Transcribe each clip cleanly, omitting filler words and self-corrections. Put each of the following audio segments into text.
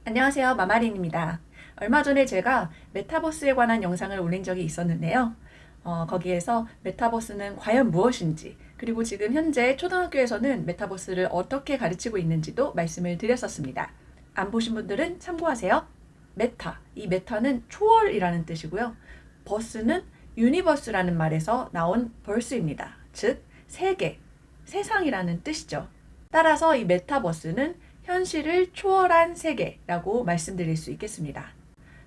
안녕하세요. 마마린입니다. 얼마 전에 제가 메타버스에 관한 영상을 올린 적이 있었는데요. 거기에서 메타버스는 과연 무엇인지, 그리고 지금 현재 초등학교에서는 메타버스를 어떻게 가르치고 있는지도 말씀을 드렸었습니다. 안 보신 분들은 참고하세요. 메타, 이 메타는 초월이라는 뜻이고요. 버스는 유니버스라는 말에서 나온 벌스입니다. 즉, 세계, 세상이라는 뜻이죠. 따라서 이 메타버스는 현실을 초월한 세계라고 말씀드릴 수 있겠습니다.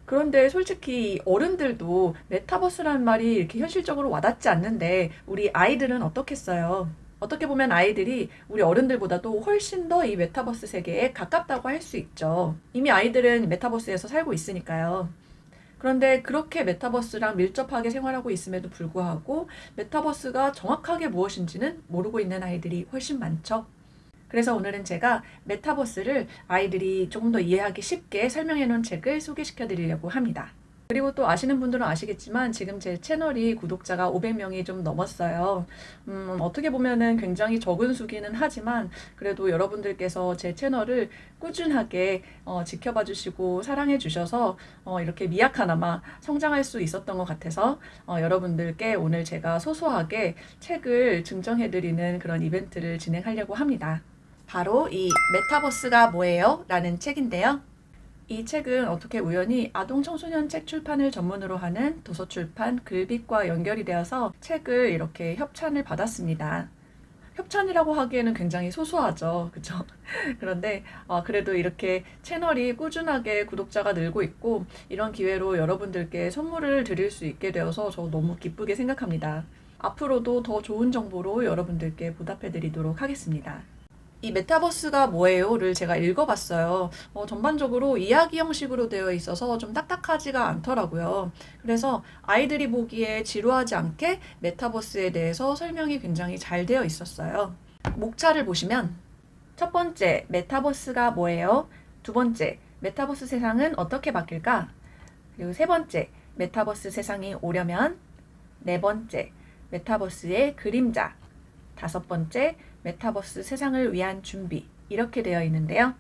그런데 솔직히 어른들도 메타버스라는 말이 이렇게 현실적으로 와닿지 않는데 우리 아이들은 어떻겠어요? 어떻게 보면 아이들이 우리 어른들보다도 훨씬 더 이 메타버스 세계에 가깝다고 할 수 있죠. 이미 아이들은 메타버스에서 살고 있으니까요. 그런데 그렇게 메타버스랑 밀접하게 생활하고 있음에도 불구하고 메타버스가 정확하게 무엇인지는 모르고 있는 아이들이 훨씬 많죠. 그래서 오늘은 제가 메타버스를 아이들이 조금 더 이해하기 쉽게 설명해 놓은 책을 소개시켜 드리려고 합니다. 그리고 또 아시는 분들은 아시겠지만 지금 제 채널이 구독자가 500명이 좀 넘었어요. 어떻게 보면은 굉장히 적은 수기는 하지만 그래도 여러분들께서 제 채널을 꾸준하게 지켜봐 주시고 사랑해 주셔서 이렇게 미약하나마 성장할 수 있었던 것 같아서 여러분들께 오늘 제가 소소하게 책을 증정해 드리는 그런 이벤트를 진행하려고 합니다. 바로 이 메타버스가 뭐예요? 라는 책인데요. 이 책은 어떻게 우연히 아동 청소년 책 출판을 전문으로 하는 도서출판 글빛과 연결이 되어서 책을 이렇게 협찬을 받았습니다. 협찬이라고 하기에는 굉장히 소소하죠. 그쵸? 그런데 그래도 이렇게 채널이 꾸준하게 구독자가 늘고 있고 이런 기회로 여러분들께 선물을 드릴 수 있게 되어서 저 너무 기쁘게 생각합니다. 앞으로도 더 좋은 정보로 여러분들께 보답해 드리도록 하겠습니다. 이 메타버스가 뭐예요?를 제가 읽어봤어요. 전반적으로 이야기 형식으로 되어 있어서 좀 딱딱하지가 않더라고요. 그래서 아이들이 보기에 지루하지 않게 메타버스에 대해서 설명이 굉장히 잘 되어 있었어요. 목차를 보시면 첫 번째, 메타버스가 뭐예요? 두 번째, 메타버스 세상은 어떻게 바뀔까? 그리고 세 번째, 메타버스 세상이 오려면 네 번째, 메타버스의 그림자. 다섯 번째, 메타버스 세상을 위한 준비. 이렇게 되어 있는데요.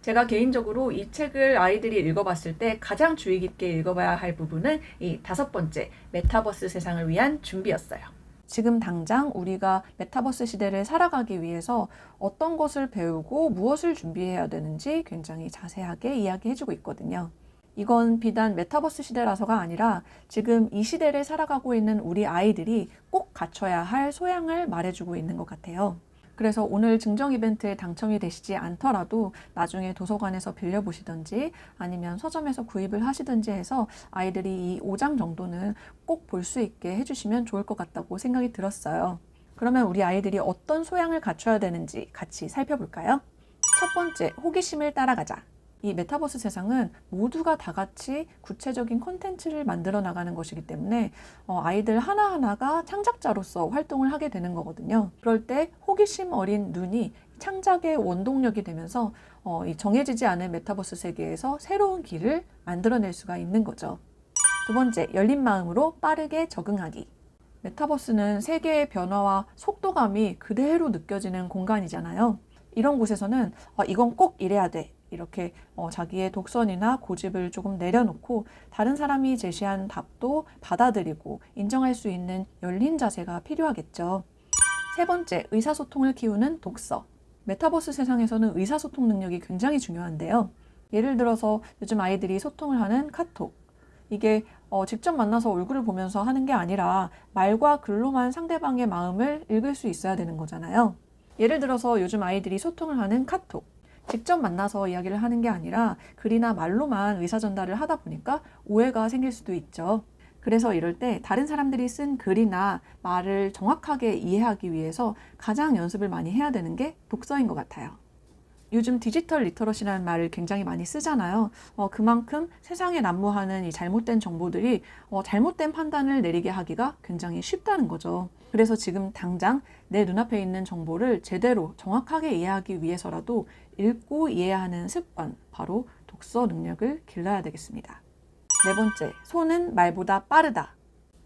제가 개인적으로 이 책을 아이들이 읽어봤을 때 가장 주의 깊게 읽어봐야 할 부분은 이 다섯 번째, 메타버스 세상을 위한 준비였어요. 지금 당장 우리가 메타버스 시대를 살아가기 위해서 어떤 것을 배우고 무엇을 준비해야 되는지 굉장히 자세하게 이야기해주고 있거든요. 이건 비단 메타버스 시대라서가 아니라 지금 이 시대를 살아가고 있는 우리 아이들이 꼭 갖춰야 할 소양을 말해주고 있는 것 같아요. 그래서 오늘 증정 이벤트에 당첨이 되시지 않더라도 나중에 도서관에서 빌려보시든지 아니면 서점에서 구입을 하시든지 해서 아이들이 이 5장 정도는 꼭 볼 수 있게 해주시면 좋을 것 같다고 생각이 들었어요. 그러면 우리 아이들이 어떤 소양을 갖춰야 되는지 같이 살펴볼까요? 첫 번째, 호기심을 따라가자. 이 메타버스 세상은 모두가 다 같이 구체적인 콘텐츠를 만들어 나가는 것이기 때문에 아이들 하나하나가 창작자로서 활동을 하게 되는 거거든요. 그럴 때 호기심 어린 눈이 창작의 원동력이 되면서 이 정해지지 않은 메타버스 세계에서 새로운 길을 만들어낼 수가 있는 거죠. 두 번째, 열린 마음으로 빠르게 적응하기. 메타버스는 세계의 변화와 속도감이 그대로 느껴지는 공간이잖아요. 이런 곳에서는 이건 꼭 이래야 돼. 이렇게 자기의 독선이나 고집을 조금 내려놓고 다른 사람이 제시한 답도 받아들이고 인정할 수 있는 열린 자세가 필요하겠죠. 세 번째, 의사소통을 키우는 독서. 메타버스 세상에서는 의사소통 능력이 굉장히 중요한데요. 예를 들어서 요즘 아이들이 소통을 하는 카톡. 이게 직접 만나서 얼굴을 보면서 하는 게 아니라 말과 글로만 상대방의 마음을 읽을 수 있어야 되는 거잖아요. 예를 들어서 요즘 아이들이 소통을 하는 카톡. 직접 만나서 이야기를 하는 게 아니라 글이나 말로만 의사전달을 하다 보니까 오해가 생길 수도 있죠. 그래서 이럴 때 다른 사람들이 쓴 글이나 말을 정확하게 이해하기 위해서 가장 연습을 많이 해야 되는 게 독서인 것 같아요. 요즘 디지털 리터러시라는 말을 굉장히 많이 쓰잖아요. 그만큼 세상에 난무하는 이 잘못된 정보들이 잘못된 판단을 내리게 하기가 굉장히 쉽다는 거죠. 그래서 지금 당장 내 눈앞에 있는 정보를 제대로 정확하게 이해하기 위해서라도 읽고 이해하는 습관, 바로 독서 능력을 길러야 되겠습니다. 네 번째, 손은 말보다 빠르다.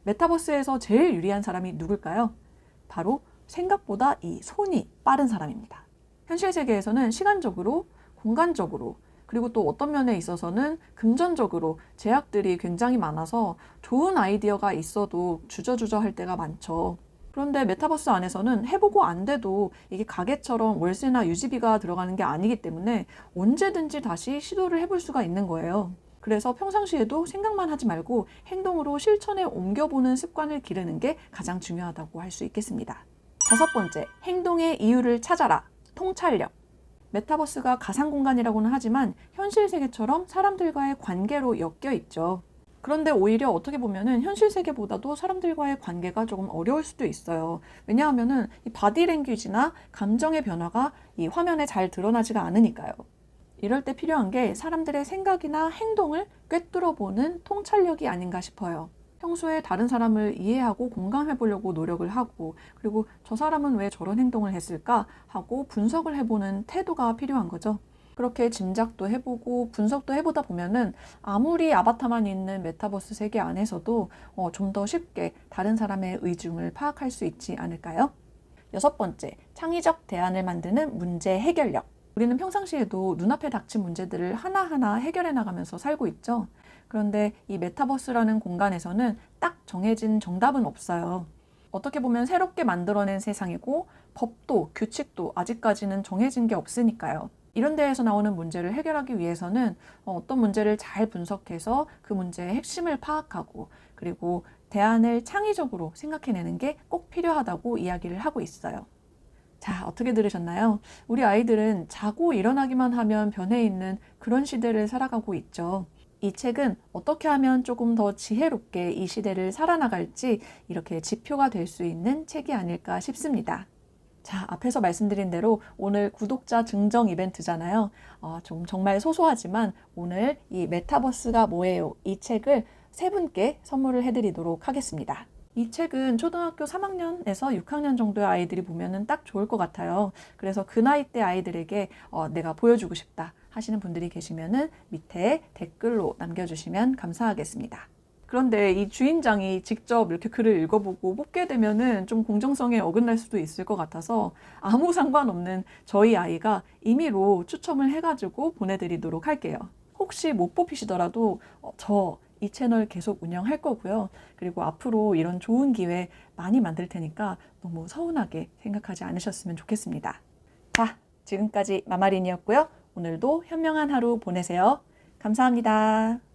메타버스에서 제일 유리한 사람이 누굴까요? 바로 생각보다 이 손이 빠른 사람입니다. 현실 세계에서는 시간적으로, 공간적으로, 그리고 또 어떤 면에 있어서는 금전적으로 제약들이 굉장히 많아서 좋은 아이디어가 있어도 주저주저 할 때가 많죠. 그런데 메타버스 안에서는 해보고 안 돼도 이게 가게처럼 월세나 유지비가 들어가는 게 아니기 때문에 언제든지 다시 시도를 해볼 수가 있는 거예요. 그래서 평상시에도 생각만 하지 말고 행동으로 실천에 옮겨보는 습관을 기르는 게 가장 중요하다고 할 수 있겠습니다. 다섯 번째, 행동의 이유를 찾아라. 통찰력. 메타버스가 가상 공간이라고는 하지만 현실 세계처럼 사람들과의 관계로 엮여 있죠. 그런데 오히려 어떻게 보면은 현실 세계보다도 사람들과의 관계가 조금 어려울 수도 있어요. 왜냐하면은 이 바디랭귀지나 감정의 변화가 이 화면에 잘 드러나지가 않으니까요. 이럴 때 필요한 게 사람들의 생각이나 행동을 꿰뚫어보는 통찰력이 아닌가 싶어요. 평소에 다른 사람을 이해하고 공감해 보려고 노력을 하고, 그리고 저 사람은 왜 저런 행동을 했을까 하고 분석을 해보는 태도가 필요한 거죠. 그렇게 짐작도 해보고 분석도 해보다 보면은 아무리 아바타만 있는 메타버스 세계 안에서도 좀 더 쉽게 다른 사람의 의중을 파악할 수 있지 않을까요? 여섯 번째, 창의적 대안을 만드는 문제 해결력. 우리는 평상시에도 눈앞에 닥친 문제들을 하나하나 해결해 나가면서 살고 있죠. 그런데 이 메타버스라는 공간에서는 딱 정해진 정답은 없어요. 어떻게 보면 새롭게 만들어낸 세상이고 법도 규칙도 아직까지는 정해진 게 없으니까요. 이런 데에서 나오는 문제를 해결하기 위해서는 어떤 문제를 잘 분석해서 그 문제의 핵심을 파악하고 그리고 대안을 창의적으로 생각해내는 게 꼭 필요하다고 이야기를 하고 있어요. 자, 어떻게 들으셨나요? 우리 아이들은 자고 일어나기만 하면 변해 있는 그런 시대를 살아가고 있죠. 이 책은 어떻게 하면 조금 더 지혜롭게 이 시대를 살아나갈지 이렇게 지표가 될 수 있는 책이 아닐까 싶습니다. 자, 앞에서 말씀드린 대로 오늘 구독자 증정 이벤트잖아요. 정말 소소하지만 오늘 이 메타버스가 뭐예요? 이 책을 세 분께 선물을 해드리도록 하겠습니다. 이 책은 초등학교 3학년에서 6학년 정도의 아이들이 보면은 딱 좋을 것 같아요. 그래서 그 나이 대 아이들에게 내가 보여주고 싶다 하시는 분들이 계시면은 밑에 댓글로 남겨주시면 감사하겠습니다. 그런데 이 주인장이 직접 이렇게 글을 읽어보고 뽑게 되면은 좀 공정성에 어긋날 수도 있을 것 같아서 아무 상관없는 저희 아이가 임의로 추첨을 해가지고 보내드리도록 할게요. 혹시 못 뽑히시더라도 저 이 채널 계속 운영할 거고요. 그리고 앞으로 이런 좋은 기회 많이 만들 테니까 너무 서운하게 생각하지 않으셨으면 좋겠습니다. 자, 지금까지 마마린이었고요. 오늘도 현명한 하루 보내세요. 감사합니다.